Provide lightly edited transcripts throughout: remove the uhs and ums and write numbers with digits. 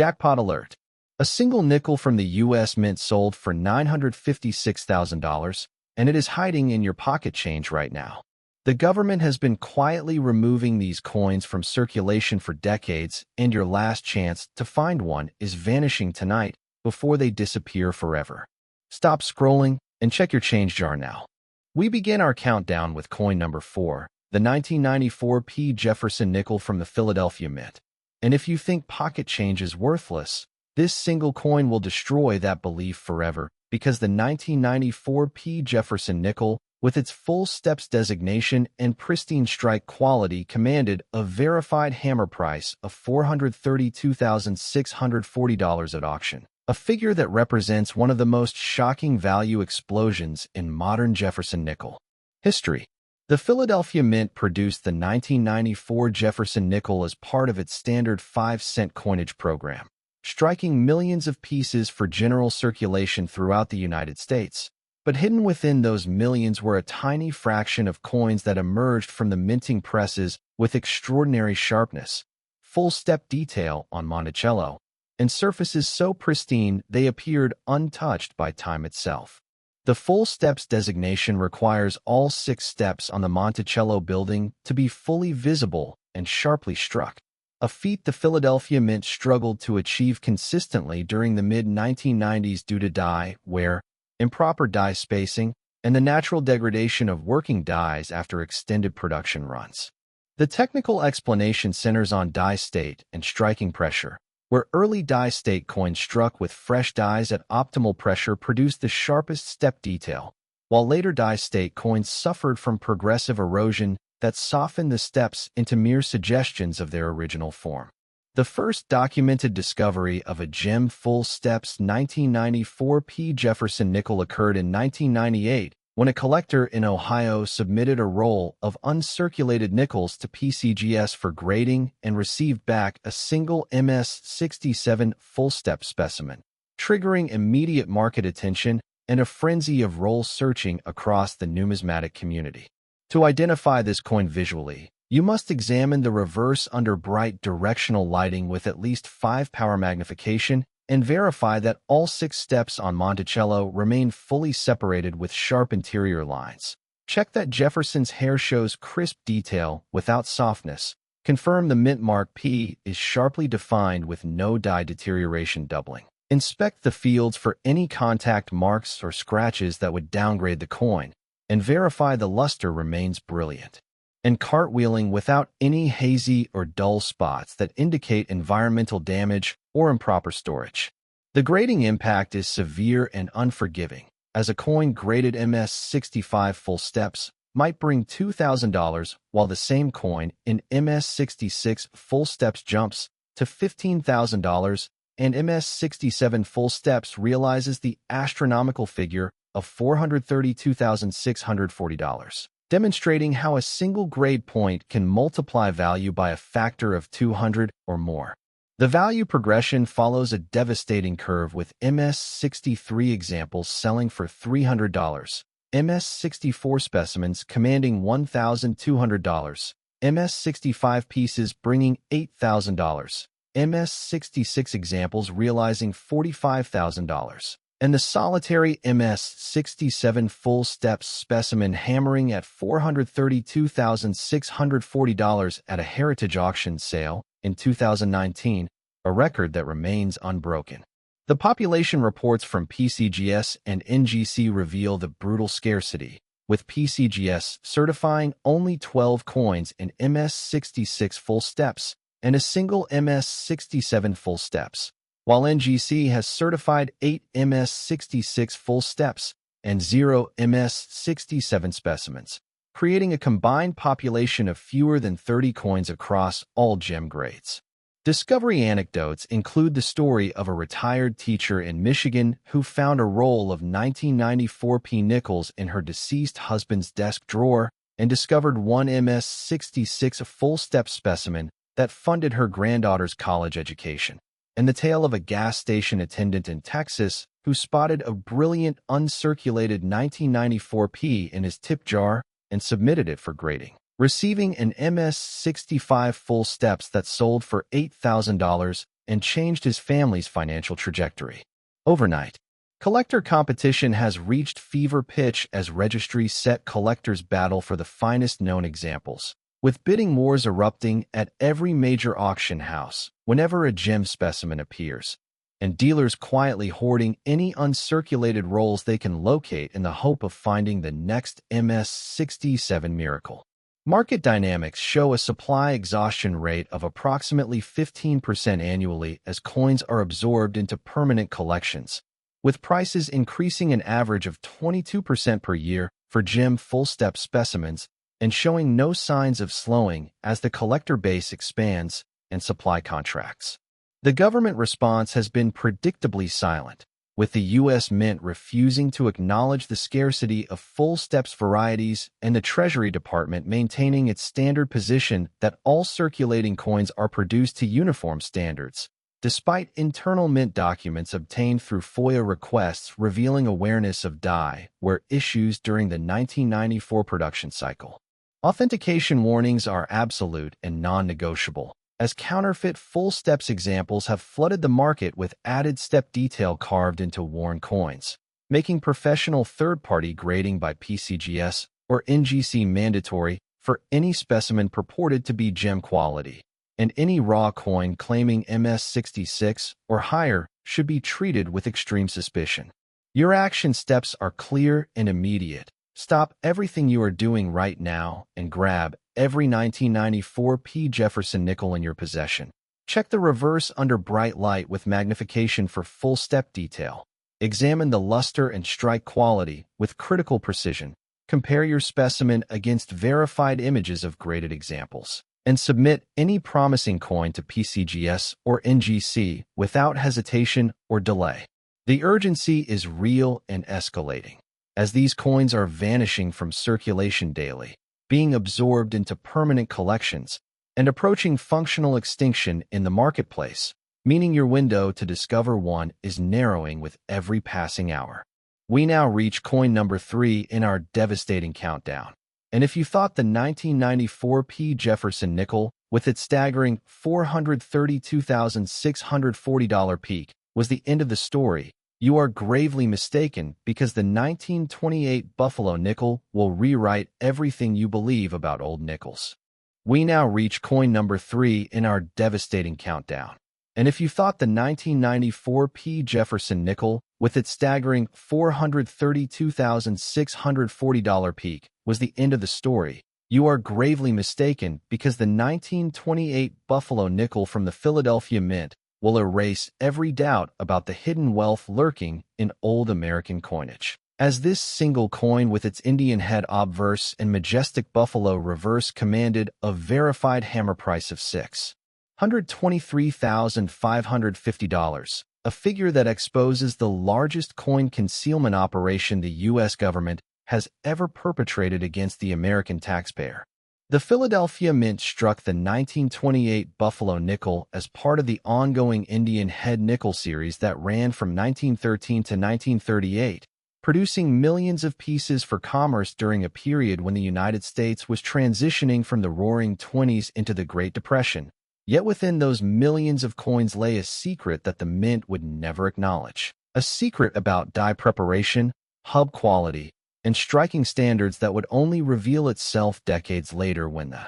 Jackpot alert. A single nickel from the U.S. Mint sold for $956,000, and it is hiding in your pocket change right now. The government has been quietly removing these coins from circulation for decades, and your last chance to find one is vanishing tonight before they disappear forever. Stop scrolling and check your change jar now. We begin our countdown with coin number 4, the 1994 P. Jefferson nickel from the Philadelphia Mint. And if you think pocket change is worthless, this single coin will destroy that belief forever, because the 1994 P. Jefferson nickel, with its full steps designation and pristine strike quality, commanded a verified hammer price of $432,640 at auction, a figure that represents one of the most shocking value explosions in modern Jefferson nickel history. The Philadelphia Mint produced the 1994 Jefferson nickel as part of its standard 5-cent coinage program, striking millions of pieces for general circulation throughout the United States. But hidden within those millions were a tiny fraction of coins that emerged from the minting presses with extraordinary sharpness, full step detail on Monticello, and surfaces so pristine they appeared untouched by time itself. The full steps designation requires all 6 steps on the Monticello building to be fully visible and sharply struck, a feat the Philadelphia Mint struggled to achieve consistently during the mid-1990s due to die wear, improper die spacing, and the natural degradation of working dies after extended production runs. The technical explanation centers on die state and striking pressure, where early die state coins struck with fresh dies at optimal pressure produced the sharpest step detail, while later die state coins suffered from progressive erosion that softened the steps into mere suggestions of their original form. The first documented discovery of a gem full steps 1994 P. Jefferson nickel occurred in 1998 when a collector in Ohio submitted a roll of uncirculated nickels to PCGS for grading and received back a single MS-67 full step specimen, triggering immediate market attention and a frenzy of roll searching across the numismatic community. To identify this coin visually, you must examine the reverse under bright directional lighting with at least 5 power magnification and verify that all 6 steps on Monticello remain fully separated with sharp interior lines. Check that Jefferson's hair shows crisp detail without softness. Confirm the mint mark P is sharply defined with no die deterioration doubling. Inspect the fields for any contact marks or scratches that would downgrade the coin, and verify the luster remains brilliant. And cartwheeling without any hazy or dull spots that indicate environmental damage or improper storage. The grading impact is severe and unforgiving, as a coin graded MS-65 full steps might bring $2,000, while the same coin in MS-66 full steps jumps to $15,000, and MS-67 full steps realizes the astronomical figure of $432,640. Demonstrating how a single grade point can multiply value by a factor of 200 or more. The value progression follows a devastating curve, with MS-63 examples selling for $300, MS-64 specimens commanding $1,200, MS-65 pieces bringing $8,000, MS-66 examples realizing $45,000. And the solitary MS-67 full steps specimen hammering at $432,640 at a heritage auction sale in 2019, a record that remains unbroken. The population reports from PCGS and NGC reveal the brutal scarcity, with PCGS certifying only 12 coins in MS-66 full steps and a single MS-67 full steps, while NGC has certified 8 MS-66 full steps and 0 MS-67 specimens, creating a combined population of fewer than 30 coins across all gem grades. Discovery anecdotes include the story of a retired teacher in Michigan who found a roll of 1994 P nickels in her deceased husband's desk drawer and discovered one MS-66 full step specimen that funded her granddaughter's college education, and the tale of a gas station attendant in Texas who spotted a brilliant uncirculated 1994 P in his tip jar and submitted it for grading, receiving an MS-65 full steps that sold for $8,000 and changed his family's financial trajectory. Overnight, collector competition has reached fever pitch as registries set collectors battle for the finest known examples, with bidding wars erupting at every major auction house whenever a gem specimen appears, and dealers quietly hoarding any uncirculated rolls they can locate in the hope of finding the next MS-67 miracle. Market dynamics show a supply exhaustion rate of approximately 15% annually as coins are absorbed into permanent collections, with prices increasing an average of 22% per year for gem full-step specimens and showing no signs of slowing as the collector base expands and supply contracts. The government response has been predictably silent, with the U.S. Mint refusing to acknowledge the scarcity of full-steps varieties and the Treasury Department maintaining its standard position that all circulating coins are produced to uniform standards, despite internal Mint documents obtained through FOIA requests revealing awareness of die were issues during the 1994 production cycle. Authentication warnings are absolute and non-negotiable, as counterfeit full-steps examples have flooded the market with added step detail carved into worn coins, making professional third-party grading by PCGS or NGC mandatory for any specimen purported to be gem quality, and any raw coin claiming MS-66 or higher should be treated with extreme suspicion. Your action steps are clear and immediate. Stop everything you are doing right now and grab every 1994 P. Jefferson nickel in your possession. Check the reverse under bright light with magnification for full step detail. Examine the luster and strike quality with critical precision. Compare your specimen against verified images of graded examples, and submit any promising coin to PCGS or NGC without hesitation or delay. The urgency is real and escalating, as these coins are vanishing from circulation daily, being absorbed into permanent collections, and approaching functional extinction in the marketplace, meaning your window to discover one is narrowing with every passing hour. We now reach coin number 3 in our devastating countdown. And if you thought the 1994 P. Jefferson nickel, with its staggering $432,640 peak, was the end of the story, you are gravely mistaken, because the 1928 Buffalo nickel will rewrite everything you believe about old nickels. We now reach coin number 3 in our devastating countdown. And if you thought the 1994 P. Jefferson nickel, with its staggering $432,640 peak, was the end of the story, you are gravely mistaken, because the 1928 Buffalo nickel from the Philadelphia Mint will erase every doubt about the hidden wealth lurking in old American coinage. As this single coin with its Indian head obverse and majestic buffalo reverse commanded a verified hammer price of $623,550, a figure that exposes the largest coin concealment operation the U.S. government has ever perpetrated against the American taxpayer. The Philadelphia Mint struck the 1928 Buffalo nickel as part of the ongoing Indian head nickel series that ran from 1913 to 1938, producing millions of pieces for commerce during a period when the United States was transitioning from the Roaring Twenties into the Great Depression. Yet within those millions of coins lay a secret that the Mint would never acknowledge. A secret about die preparation, hub quality, and striking standards that would only reveal itself decades later when the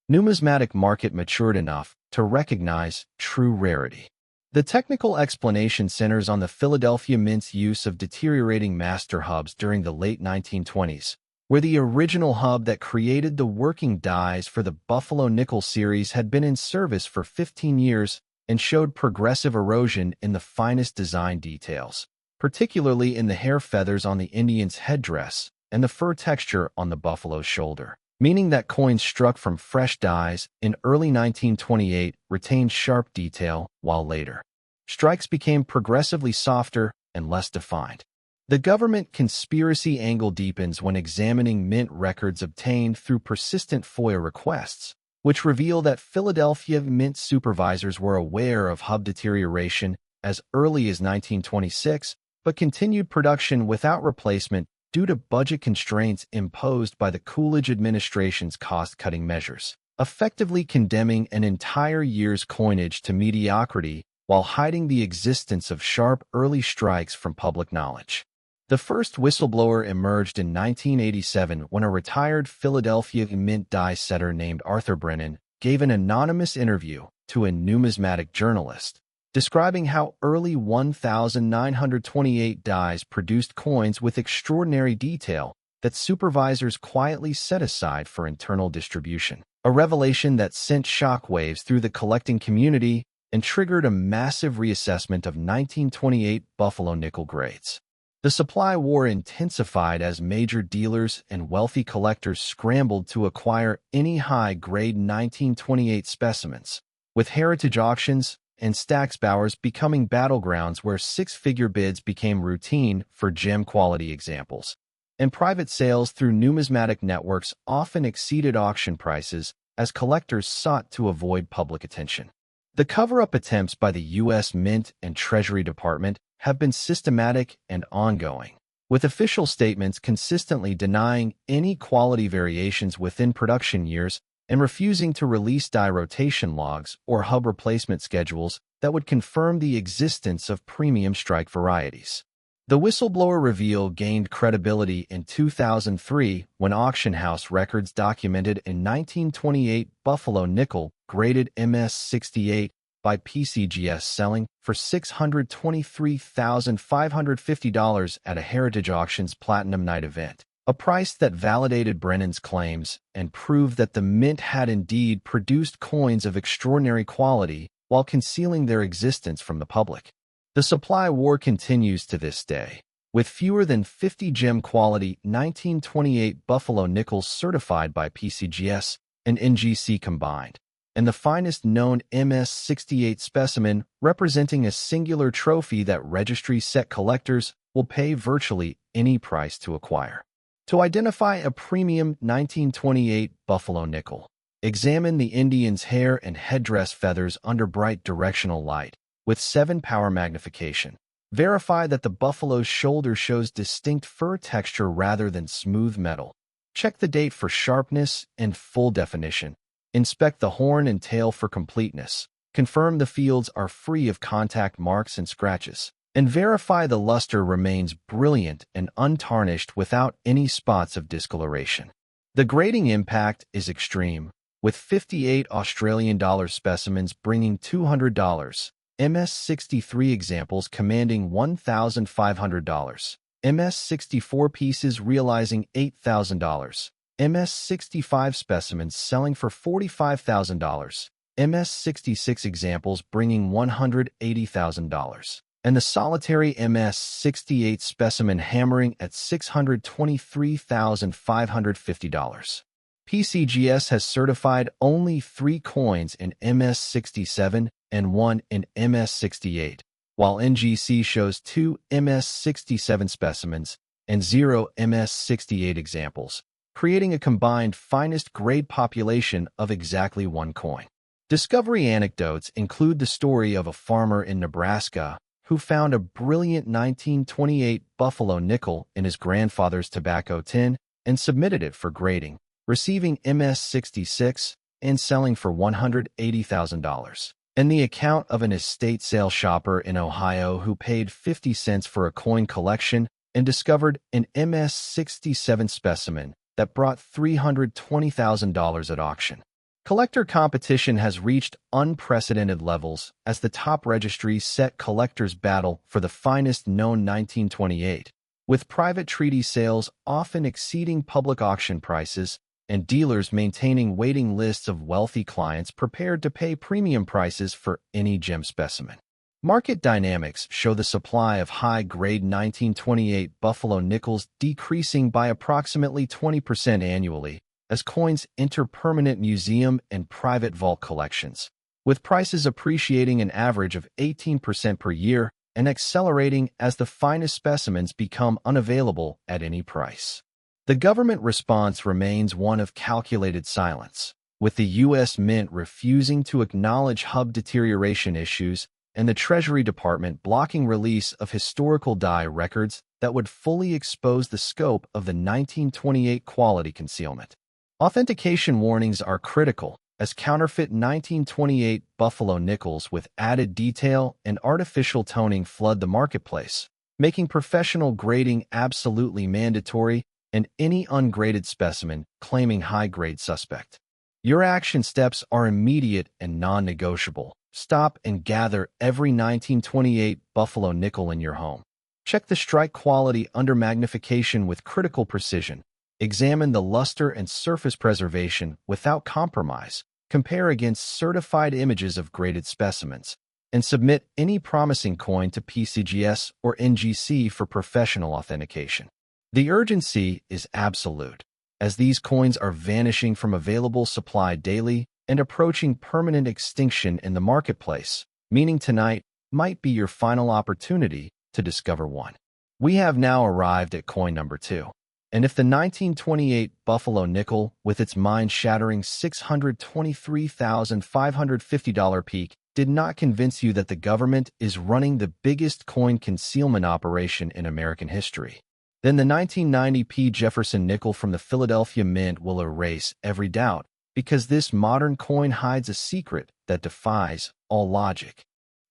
numismatic market matured enough to recognize true rarity. The technical explanation centers on the Philadelphia Mint's use of deteriorating master hubs during the late 1920s, where the original hub that created the working dies for the Buffalo nickel series had been in service for 15 years and showed progressive erosion in the finest design details, particularly in the hair feathers on the Indian's headdress and the fur texture on the buffalo's shoulder, meaning that coins struck from fresh dies in early 1928 retained sharp detail, while later strikes became progressively softer and less defined. The government conspiracy angle deepens when examining Mint records obtained through persistent FOIA requests, which reveal that Philadelphia Mint supervisors were aware of hub deterioration as early as 1926, but continued production without replacement due to budget constraints imposed by the Coolidge administration's cost-cutting measures, effectively condemning an entire year's coinage to mediocrity while hiding the existence of sharp early strikes from public knowledge. The first whistleblower emerged in 1987 when a retired Philadelphia mint die setter named Arthur Brennan gave an anonymous interview to a numismatic journalist, describing how early 1928 dies produced coins with extraordinary detail that supervisors quietly set aside for internal distribution, a revelation that sent shockwaves through the collecting community and triggered a massive reassessment of 1928 Buffalo nickel grades. The supply war intensified as major dealers and wealthy collectors scrambled to acquire any high-grade 1928 specimens, with heritage auctions and Stacksbowers becoming battlegrounds where six-figure bids became routine for gem-quality examples, and private sales through numismatic networks often exceeded auction prices as collectors sought to avoid public attention. The cover-up attempts by the U.S. Mint and Treasury Department have been systematic and ongoing, with official statements consistently denying any quality variations within production years and refusing to release die rotation logs or hub replacement schedules that would confirm the existence of premium strike varieties. The whistleblower reveal gained credibility in 2003 when auction house records documented a 1928 Buffalo nickel graded MS-68 by PCGS selling for $623,550 at a Heritage Auctions Platinum Night event, a price that validated Brennan's claims and proved that the mint had indeed produced coins of extraordinary quality while concealing their existence from the public. The supply war continues to this day, with fewer than 50 gem-quality 1928 Buffalo nickels certified by PCGS and NGC combined, and the finest known MS-68 specimen representing a singular trophy that registry set collectors will pay virtually any price to acquire. To identify a premium 1928 Buffalo nickel, examine the Indian's hair and headdress feathers under bright directional light with 7-power magnification. Verify that the buffalo's shoulder shows distinct fur texture rather than smooth metal. Check the date for sharpness and full definition. Inspect the horn and tail for completeness. Confirm the fields are free of contact marks and scratches. And verify the luster remains brilliant and untarnished without any spots of discoloration. The grading impact is extreme, with 58 Australian dollar specimens bringing $200, MS-63 examples commanding $1,500, MS-64 pieces realizing $8,000, MS-65 specimens selling for $45,000, MS-66 examples bringing $180,000, and the solitary MS-68 specimen hammering at $623,550. PCGS has certified only 3 coins in MS-67 and 1 in MS-68, while NGC shows 2 MS-67 specimens and 0 MS-68 examples, creating a combined finest grade population of exactly 1 coin. Discovery anecdotes include the story of a farmer in Nebraska who found a brilliant 1928 Buffalo nickel in his grandfather's tobacco tin and submitted it for grading, receiving MS-66 and selling for $180,000. And the account of an estate sale shopper in Ohio who paid 50 cents for a coin collection and discovered an MS-67 specimen that brought $320,000 at auction. Collector competition has reached unprecedented levels as the top registries set collectors battle for the finest known 1928, with private treaty sales often exceeding public auction prices and dealers maintaining waiting lists of wealthy clients prepared to pay premium prices for any gem specimen. Market dynamics show the supply of high-grade 1928 Buffalo nickels decreasing by approximately 20% annually as coins enter permanent museum and private vault collections, with prices appreciating an average of 18% per year and accelerating as the finest specimens become unavailable at any price. The government response remains one of calculated silence, with the U.S. Mint refusing to acknowledge hub deterioration issues and the Treasury Department blocking release of historical die records that would fully expose the scope of the 1928 quality concealment. Authentication warnings are critical, as counterfeit 1928 Buffalo nickels with added detail and artificial toning flood the marketplace, making professional grading absolutely mandatory and any ungraded specimen claiming high-grade suspect. Your action steps are immediate and non-negotiable. Stop and gather every 1928 Buffalo nickel in your home. Check the strike quality under magnification with critical precision. Examine the luster and surface preservation without compromise. Compare against certified images of graded specimens, and submit any promising coin to PCGS or NGC for professional authentication. The urgency is absolute, as these coins are vanishing from available supply daily and approaching permanent extinction in the marketplace, meaning tonight might be your final opportunity to discover one. We have now arrived at coin number 2. And if the 1928 Buffalo nickel, with its mind-shattering $623,550 peak, did not convince you that the government is running the biggest coin concealment operation in American history, then the 1990 Jefferson nickel from the Philadelphia Mint will erase every doubt, because this modern coin hides a secret that defies all logic.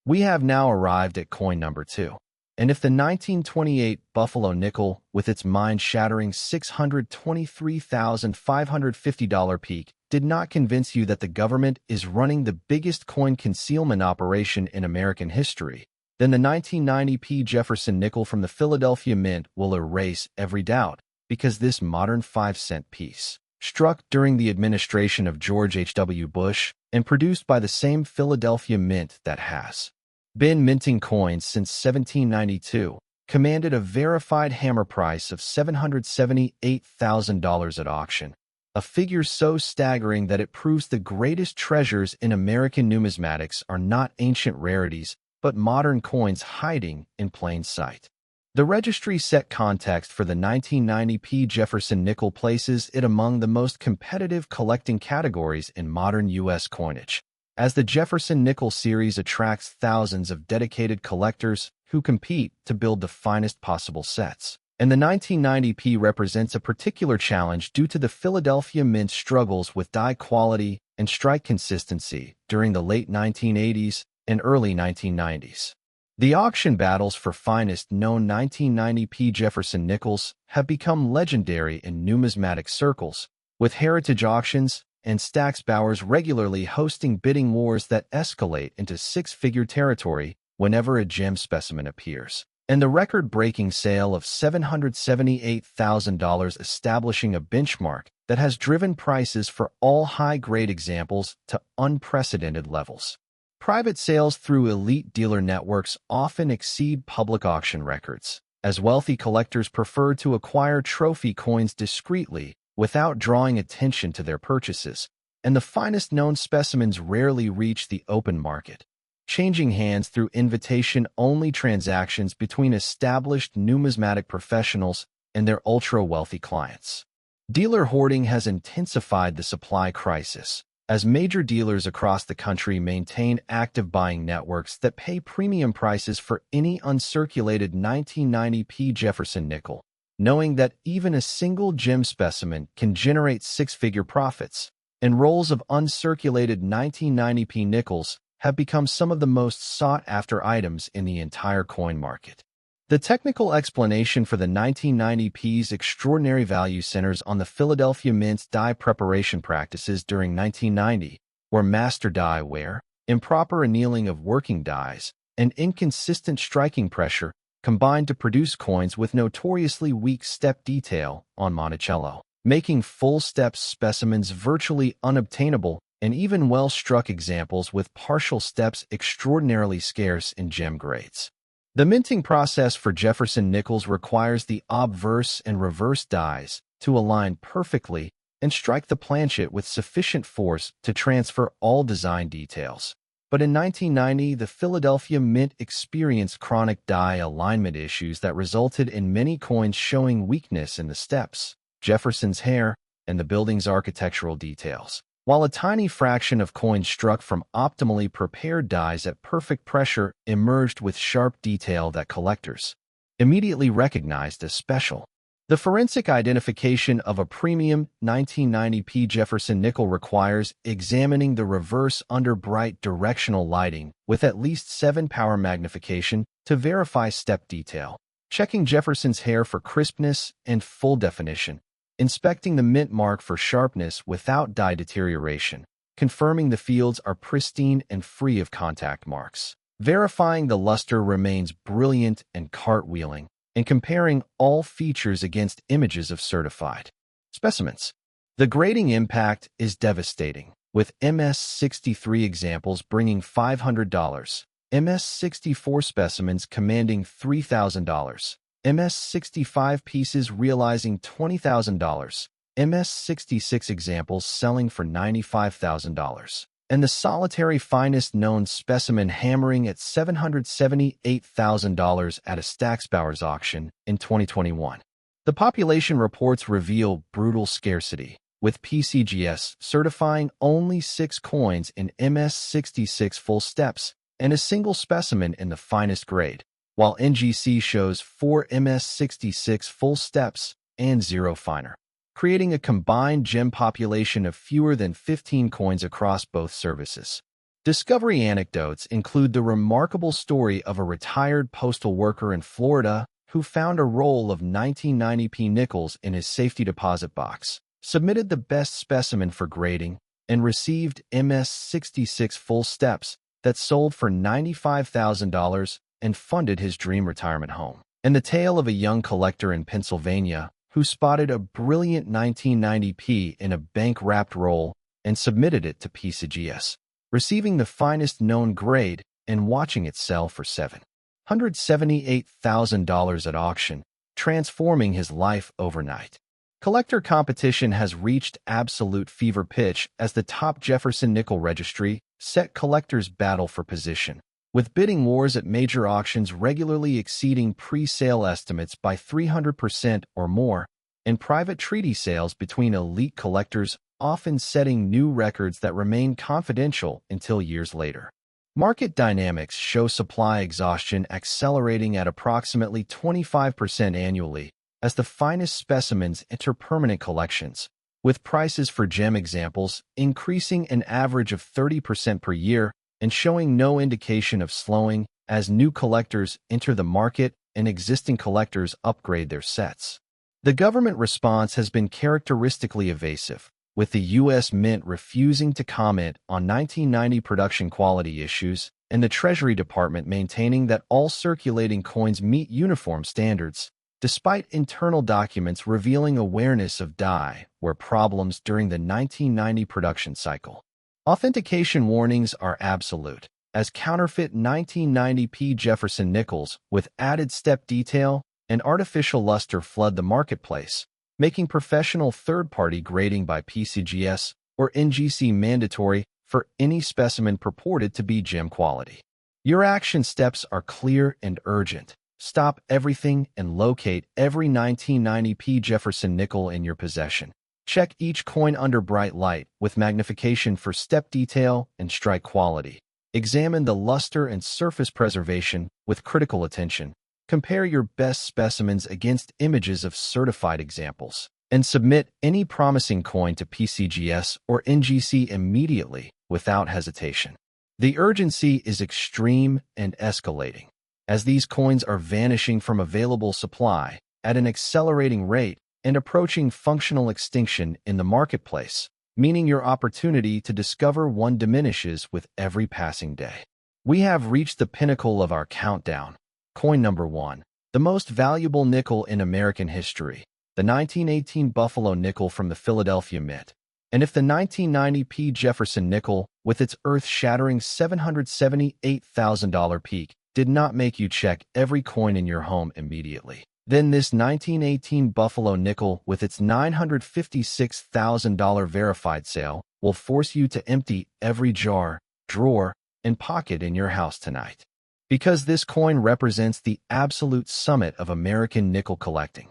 We have now arrived at coin number 2. And if the 1928 Buffalo nickel, with its mind-shattering $623,550 peak, did not convince you that the government is running the biggest coin concealment operation in American history, then the 1990 Jefferson nickel from the Philadelphia Mint will erase every doubt, because this modern 5-cent piece, struck during the administration of George H.W. Bush and produced by the same Philadelphia Mint that has been minting coins since 1792, commanded a verified hammer price of $778,000 at auction, a figure so staggering that it proves the greatest treasures in American numismatics are not ancient rarities, but modern coins hiding in plain sight. The registry set context for the 1990 Jefferson nickel places it among the most competitive collecting categories in modern U.S. coinage, as the Jefferson nickel series attracts thousands of dedicated collectors who compete to build the finest possible sets. And the 1990 represents a particular challenge due to the Philadelphia Mint's struggles with die quality and strike consistency during the late 1980s and early 1990s. The auction battles for finest known 1990 Jefferson nickels have become legendary in numismatic circles, with heritage auctions and Stack's Bowers regularly hosting bidding wars that escalate into six-figure territory whenever a gem specimen appears, and the record-breaking sale of $778,000 establishing a benchmark that has driven prices for all high-grade examples to unprecedented levels. Private sales through elite dealer networks often exceed public auction records, as wealthy collectors prefer to acquire trophy coins discreetly without drawing attention to their purchases, and the finest known specimens rarely reach the open market, changing hands through invitation-only transactions between established numismatic professionals and their ultra-wealthy clients. Dealer hoarding has intensified the supply crisis, as major dealers across the country maintain active buying networks that pay premium prices for any uncirculated 1990 Jefferson nickel, knowing that even a single gem specimen can generate six-figure profits, and rolls of uncirculated 1990 nickels have become some of the most sought-after items in the entire coin market. The technical explanation for the 1990's extraordinary value centers on the Philadelphia Mint's die preparation practices during 1990, where master die wear, improper annealing of working dies, and inconsistent striking pressure combined to produce coins with notoriously weak step detail on Monticello, making full-step specimens virtually unobtainable and even well-struck examples with partial steps extraordinarily scarce in gem grades. The minting process for Jefferson nickels requires the obverse and reverse dies to align perfectly and strike the planchet with sufficient force to transfer all design details. But in 1990, the Philadelphia Mint experienced chronic die alignment issues that resulted in many coins showing weakness in the steps, Jefferson's hair, and the building's architectural details, while a tiny fraction of coins struck from optimally prepared dies at perfect pressure emerged with sharp detail that collectors immediately recognized as special. The forensic identification of a premium 1990p Jefferson nickel requires examining the reverse under bright directional lighting with at least 7 power magnification to verify step detail, checking Jefferson's hair for crispness and full definition, inspecting the mint mark for sharpness without dye deterioration, confirming the fields are pristine and free of contact marks, verifying the luster remains brilliant and cartwheeling, and comparing all features against images of certified specimens. The grading impact is devastating, with MS-63 examples bringing $500, MS-64 specimens commanding $3,000, MS-65 pieces realizing $20,000, MS-66 examples selling for $95,000, and the solitary finest known specimen hammering at $778,000 at a Stacksbauer's auction in 2021. The population reports reveal brutal scarcity, with PCGS certifying only 6 coins in MS-66 full steps and a single specimen in the finest grade, while NGC shows 4 MS-66 full steps and 0 finer, creating a combined gem population of fewer than 15 coins across both services. Discovery anecdotes include the remarkable story of a retired postal worker in Florida who found a roll of 1990p nickels in his safety deposit box, submitted the best specimen for grading, and received MS-66 full steps that sold for $95,000 and funded his dream retirement home. And the tale of a young collector in Pennsylvania who spotted a brilliant 1990p in a bank-wrapped roll and submitted it to PCGS, receiving the finest known grade and watching it sell for $778,000 at auction, transforming his life overnight. Collector competition has reached absolute fever pitch as the top Jefferson nickel registry set collectors battle for position, with bidding wars at major auctions regularly exceeding pre-sale estimates by 300% or more, and private treaty sales between elite collectors often setting new records that remain confidential until years later. Market dynamics show supply exhaustion accelerating at approximately 25% annually as the finest specimens enter permanent collections, with prices for gem examples increasing an average of 30% per year and showing no indication of slowing as new collectors enter the market and existing collectors upgrade their sets. The government response has been characteristically evasive, with the U.S. Mint refusing to comment on 1990 production quality issues and the Treasury Department maintaining that all circulating coins meet uniform standards, despite internal documents revealing awareness of dye were problems during the 1990 production cycle. Authentication warnings are absolute, as counterfeit 1990p Jefferson nickels with added step detail and artificial luster flood the marketplace, making professional third-party grading by PCGS or NGC mandatory for any specimen purported to be gem quality. Your action steps are clear and urgent. Stop everything and locate every 1990p Jefferson nickel in your possession. Check each coin under bright light with magnification for step detail and strike quality. Examine the luster and surface preservation with critical attention. Compare your best specimens against images of certified examples, and submit any promising coin to PCGS or NGC immediately without hesitation. The urgency is extreme and escalating, as these coins are vanishing from available supply at an accelerating rate and approaching functional extinction in the marketplace, meaning your opportunity to discover one diminishes with every passing day. We have reached the pinnacle of our countdown. Coin number 1, the most valuable nickel in American history, the 1918 Buffalo nickel from the Philadelphia Mint. And if the 1990p Jefferson nickel, with its earth-shattering $778,000 peak, did not make you check every coin in your home immediately, then this 1918 Buffalo nickel with its $956,000 verified sale will force you to empty every jar, drawer, and pocket in your house tonight. Because this coin represents the absolute summit of American nickel collecting.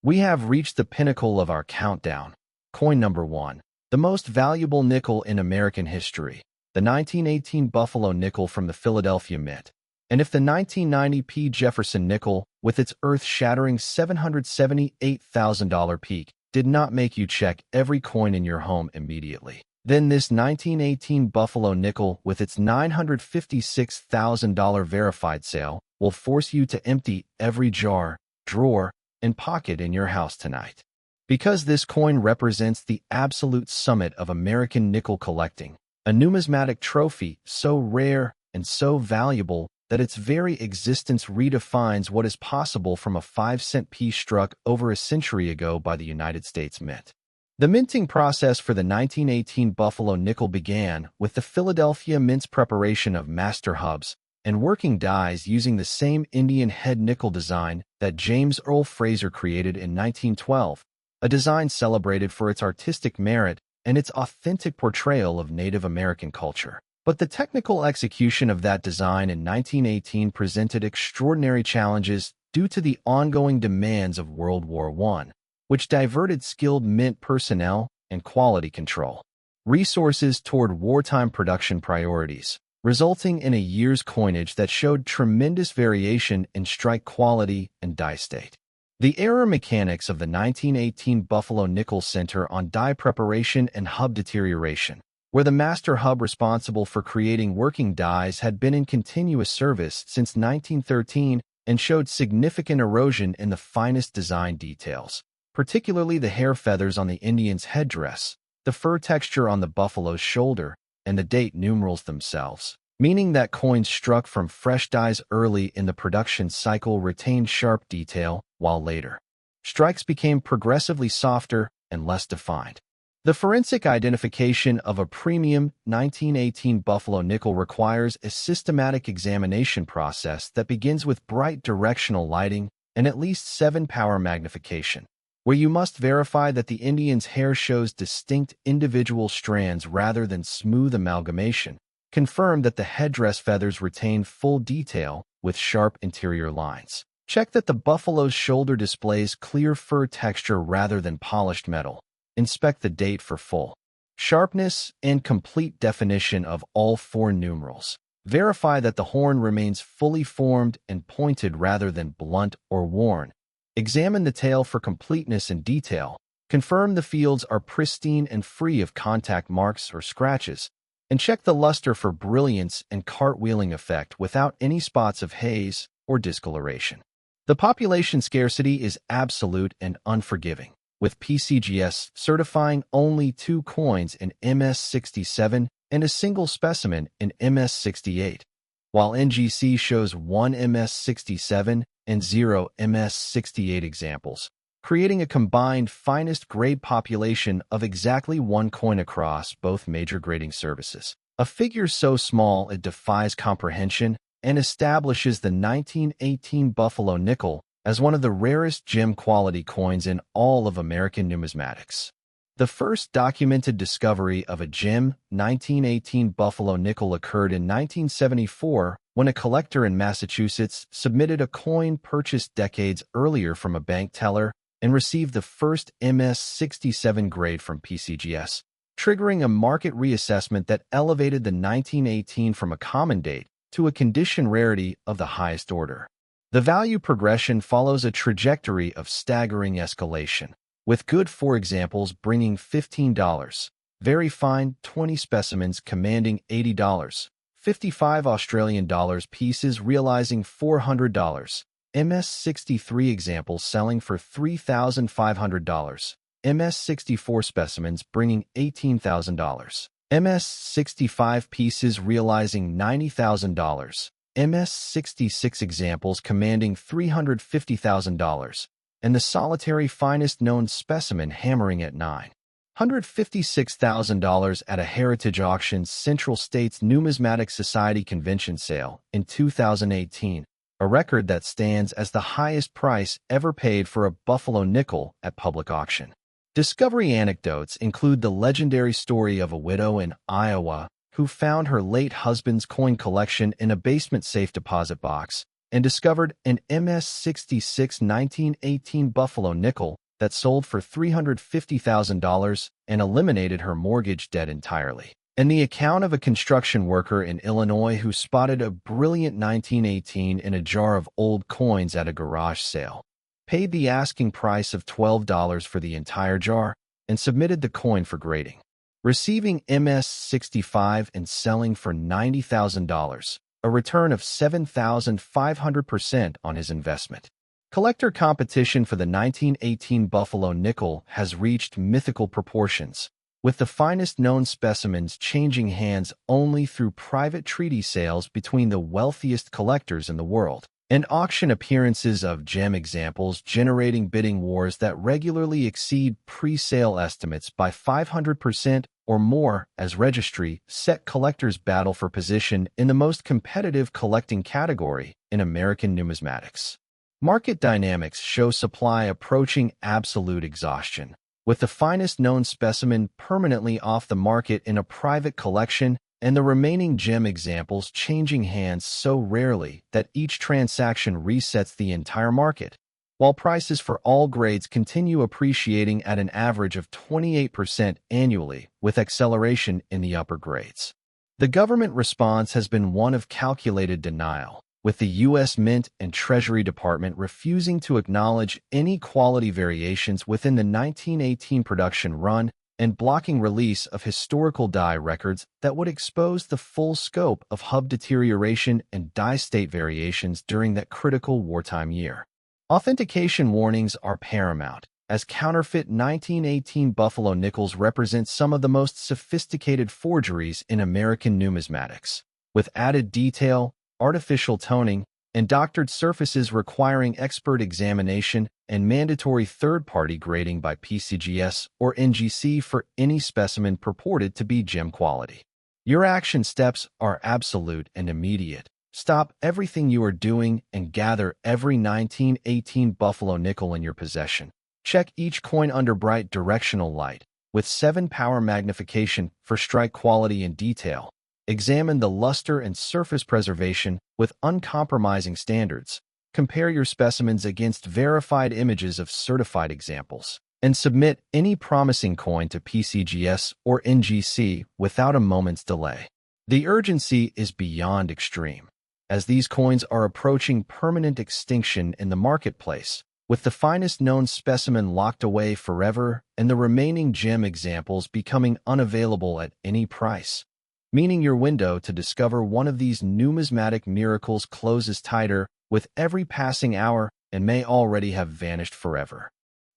We have reached the pinnacle of our countdown. Coin number 1, the most valuable nickel in American history, the 1918 Buffalo nickel from the Philadelphia Mint. And if the 1990p Jefferson nickel, with its earth-shattering $778,000 peak, did not make you check every coin in your home immediately. Then this 1918 Buffalo nickel with its $956,000 verified sale will force you to empty every jar, drawer, and pocket in your house tonight. Because this coin represents the absolute summit of American nickel collecting, a numismatic trophy so rare and so valuable that its very existence redefines what is possible from a 5-cent piece struck over a century ago by the United States Mint. The minting process for the 1918 Buffalo nickel began with the Philadelphia Mint's preparation of master hubs and working dies using the same Indian head nickel design that James Earl Fraser created in 1912, a design celebrated for its artistic merit and its authentic portrayal of Native American culture. But the technical execution of that design in 1918 presented extraordinary challenges due to the ongoing demands of World War I, which diverted skilled mint personnel and quality control resources toward wartime production priorities, resulting in a year's coinage that showed tremendous variation in strike quality and die state. The error mechanics of the 1918 Buffalo nickel center on die preparation and hub deterioration, where the master hub responsible for creating working dies had been in continuous service since 1913 and showed significant erosion in the finest design details, particularly the hair feathers on the Indian's headdress, the fur texture on the buffalo's shoulder, and the date numerals themselves, meaning that coins struck from fresh dies early in the production cycle retained sharp detail, while later strikes became progressively softer and less defined. The forensic identification of a premium 1918 Buffalo nickel requires a systematic examination process that begins with bright directional lighting and at least 7-power magnification, where you must verify that the Indian's hair shows distinct individual strands rather than smooth amalgamation, confirm that the headdress feathers retain full detail with sharp interior lines, check that the buffalo's shoulder displays clear fur texture rather than polished metal, inspect the date for full sharpness and complete definition of all 4 numerals, verify that the horn remains fully formed and pointed rather than blunt or worn, examine the tail for completeness and detail, confirm the fields are pristine and free of contact marks or scratches, and check the luster for brilliance and cartwheeling effect without any spots of haze or discoloration. The population scarcity is absolute and unforgiving, with PCGS certifying only 2 coins in MS-67 and a single specimen in MS-68, while NGC shows 1 MS-67 and 0 MS-68 examples, creating a combined finest grade population of exactly 1 coin across both major grading services. A figure so small it defies comprehension and establishes the 1918 Buffalo nickel as one of the rarest gem-quality coins in all of American numismatics. The first documented discovery of a gem 1918 Buffalo nickel occurred in 1974 when a collector in Massachusetts submitted a coin purchased decades earlier from a bank teller and received the first MS-67 grade from PCGS, triggering a market reassessment that elevated the 1918 from a common date to a condition rarity of the highest order. The value progression follows a trajectory of staggering escalation, with good 4 examples bringing $15, very fine 20 specimens commanding $80, 55 Australian dollars pieces realizing $400, MS-63 examples selling for $3,500, MS-64 specimens bringing $18,000, MS-65 pieces realizing $90,000, MS-66 examples commanding $350,000, and the solitary finest known specimen hammering at $956,000 at a Heritage Auctions Central States Numismatic Society convention sale in 2018, a record that stands as the highest price ever paid for a Buffalo nickel at public auction. Discovery anecdotes include the legendary story of a widow in Iowa who found her late husband's coin collection in a basement safe deposit box and discovered an MS-66 1918 Buffalo nickel that sold for $350,000 and eliminated her mortgage debt entirely. and the account of a construction worker in Illinois who spotted a brilliant 1918 in a jar of old coins at a garage sale, paid the asking price of $12 for the entire jar, and submitted the coin for grading, receiving MS-65 and selling for $90,000, a return of 7,500% on his investment. Collector competition for the 1918 Buffalo nickel has reached mythical proportions, with the finest known specimens changing hands only through private treaty sales between the wealthiest collectors in the world, and auction appearances of gem examples generating bidding wars that regularly exceed pre-sale estimates by 500% or more as registry set collectors battle for position in the most competitive collecting category in American numismatics. Market dynamics show supply approaching absolute exhaustion, with the finest known specimen permanently off the market in a private collection and the remaining gem examples changing hands so rarely that each transaction resets the entire market, while prices for all grades continue appreciating at an average of 28% annually, with acceleration in the upper grades. The government response has been one of calculated denial, with the U.S. Mint and Treasury Department refusing to acknowledge any quality variations within the 1918 production run and blocking release of historical die records that would expose the full scope of hub deterioration and die state variations during that critical wartime year. Authentication warnings are paramount, as counterfeit 1918 Buffalo nickels represent some of the most sophisticated forgeries in American numismatics, with added detail, artificial toning, and doctored surfaces requiring expert examination and mandatory third-party grading by PCGS or NGC for any specimen purported to be gem quality. Your action steps are absolute and immediate. Stop everything you are doing and gather every 1918 Buffalo nickel in your possession. Check each coin under bright directional light, with 7-power magnification for strike quality and detail. Examine the luster and surface preservation with uncompromising standards. Compare your specimens against verified images of certified examples, and submit any promising coin to PCGS or NGC without a moment's delay. The urgency is beyond extreme, as these coins are approaching permanent extinction in the marketplace, with the finest known specimen locked away forever and the remaining gem examples becoming unavailable at any price, meaning your window to discover one of these numismatic miracles closes tighter with every passing hour and may already have vanished forever.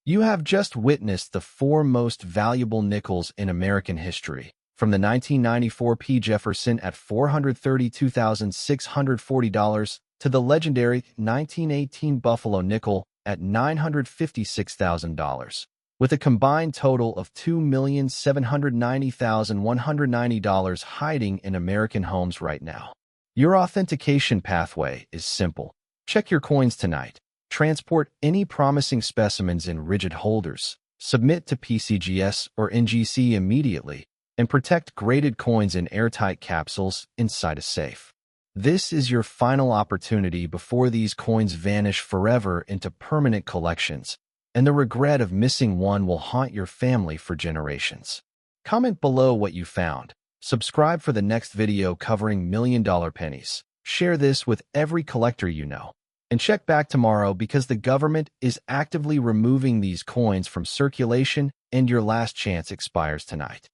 You have just witnessed the 4 most valuable nickels in American history, from the 1994 P. Jefferson at $432,640 to the legendary 1918 Buffalo nickel at $956,000. With a combined total of $2,790,190 hiding in American homes right now. Your authentication pathway is simple. Check your coins tonight. Transport any promising specimens in rigid holders. Submit to PCGS or NGC immediately, and protect graded coins in airtight capsules inside a safe. This is your final opportunity before these coins vanish forever into permanent collections, and the regret of missing one will haunt your family for generations. Comment below what you found. Subscribe for the next video covering million-dollar pennies. Share this with every collector you know. And check back tomorrow because the government is actively removing these coins from circulation and your last chance expires tonight.